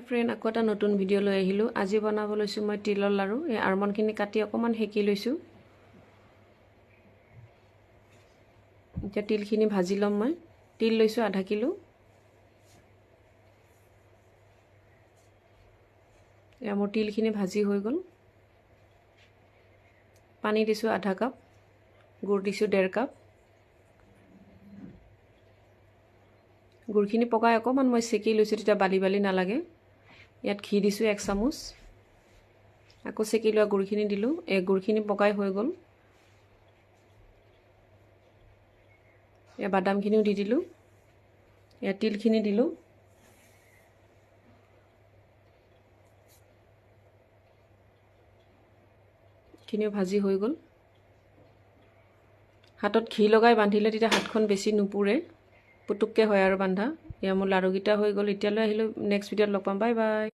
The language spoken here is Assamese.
ফ্ৰেণ্ড আকৌ এটা নতুন ভিডিঅ' লৈ আহিলোঁ। আজি বনাব লৈছোঁ মই তিলৰ লাড়ু। এই আলমণ্ডখিনি কাটি অকণমান সেকি লৈছোঁ। এতিয়া তিলখিনি ভাজি ল'ম মই। তিল লৈছোঁ আধা কিলো। এয়া মোৰ তিলখিনি ভাজি হৈ গ'ল। পানী দিছোঁ আধা কাপ, গুড় দিছোঁ 1.5 কাপ। গুড়খিনি পকাই অকণমান মই সেকি লৈছোঁ, তেতিয়া বালি বালি নালাগে। ইয়াত ঘি দিছোঁ 1 চামুচ। আকৌ সেকি লোৱা গুড়খিনি দিলোঁ। এই গুড়খিনি পকাই হৈ গ'ল। এয়া বাদামখিনিও দি দিলোঁ। এয়া তিলখিনি দিলোঁ। খিনিও ভাজি হৈ গ'ল। হাতত ঘি লগাই বান্ধিলে তেতিয়া হাতখন বেছি নুপুৰে, পুতুককৈ হয় আৰু বান্ধা। এয়া মোৰ লাড়ুকেইটা হৈ গ'ল। এতিয়ালৈ আহিলোঁ, নেক্সট ভিডিঅ'ত লগ পাম। Bye bye.